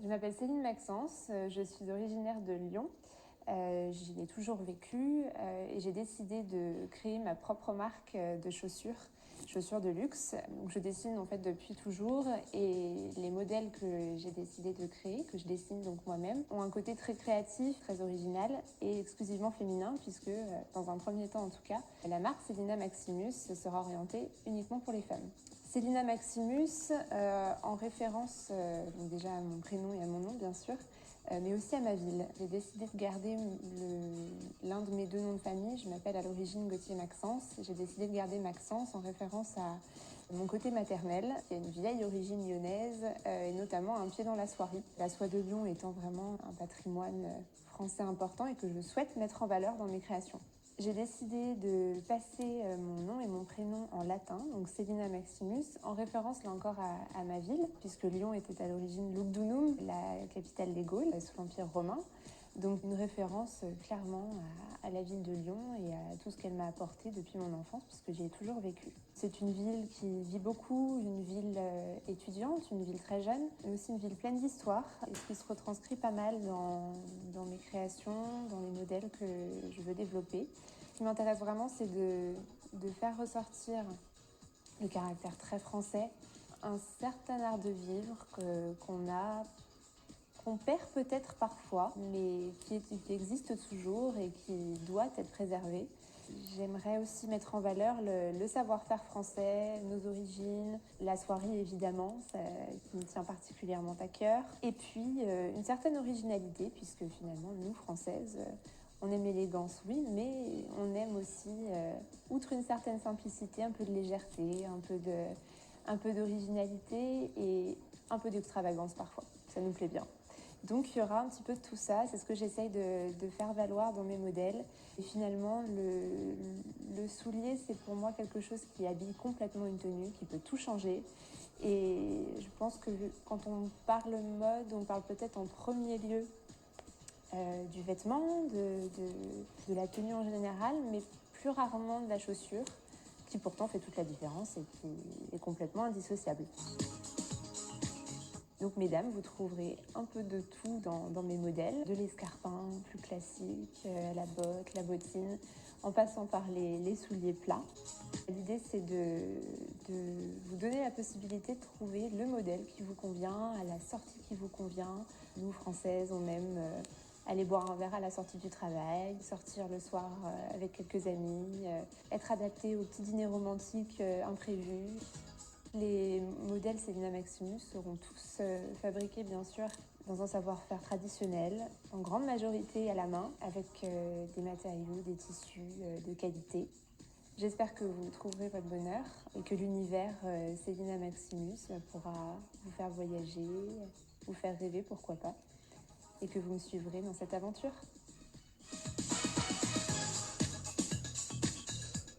m'appelle Céline Maxence, je suis originaire de Lyon. J'y ai toujours vécu et j'ai décidé de créer ma propre marque de chaussures de luxe. Donc, je dessine en fait depuis toujours et les modèles que j'ai décidé de créer, que je dessine donc moi-même, ont un côté très créatif, très original et exclusivement féminin puisque, dans un premier temps en tout cas, la marque Célina Maximus sera orientée uniquement pour les femmes. Célina Maximus, en référence donc déjà à mon prénom et à mon nom bien sûr, mais aussi à ma ville. J'ai décidé de garder l'un de mes deux noms de famille. Je m'appelle à l'origine Gauthier-Maxence. J'ai décidé de garder Maxence en référence à mon côté maternel. Il y a une vieille origine lyonnaise et notamment un pied dans la soierie. La soie de Lyon étant vraiment un patrimoine français important et que je souhaite mettre en valeur dans mes créations. J'ai décidé de passer mon nom et mon prénom en latin, donc Célina Maximus, en référence là encore à ma ville, puisque Lyon était à l'origine Lugdunum, la capitale des Gaules, sous l'Empire romain. Donc une référence clairement à la ville de Lyon et à tout ce qu'elle m'a apporté depuis mon enfance, puisque j'y ai toujours vécu. C'est une ville qui vit beaucoup, une ville étudiante, une ville très jeune, mais aussi une ville pleine d'histoire, et ce qui se retranscrit pas mal dans mes créations, dans les modèles que je veux développer. Ce qui m'intéresse vraiment, c'est de faire ressortir le caractère très français, un certain art de vivre qu'on perd peut-être parfois, mais qui existe toujours et qui doit être préservé. J'aimerais aussi mettre en valeur le savoir-faire français, nos origines, la soierie évidemment, qui me tient particulièrement à cœur. Et puis une certaine originalité, puisque finalement, nous, Françaises, on aime l'élégance, oui, mais on aime aussi, outre une certaine simplicité, un peu de légèreté, un peu d'originalité et un peu d'extravagance parfois. Ça nous plaît bien. Donc il y aura un petit peu de tout ça, c'est ce que j'essaye de faire valoir dans mes modèles. Et finalement, le soulier, c'est pour moi quelque chose qui habille complètement une tenue, qui peut tout changer. Et je pense que quand on parle mode, on parle peut-être en premier lieu du vêtement, de la tenue en général, mais plus rarement de la chaussure, qui pourtant fait toute la différence et qui est complètement indissociable. Donc mesdames, vous trouverez un peu de tout dans mes modèles, de l'escarpin plus classique, la botte, la bottine, en passant par les souliers plats. L'idée, c'est de vous donner la possibilité de trouver le modèle qui vous convient, à la sortie qui vous convient. Nous, Françaises, on aime aller boire un verre à la sortie du travail, sortir le soir avec quelques amis, être adapté au petit dîner romantique imprévu. Les modèles Célina Maximus seront tous fabriqués bien sûr dans un savoir-faire traditionnel, en grande majorité à la main, avec des matériaux, des tissus de qualité. J'espère que vous trouverez votre bonheur et que l'univers Célina Maximus pourra vous faire voyager, vous faire rêver, pourquoi pas, et que vous me suivrez dans cette aventure.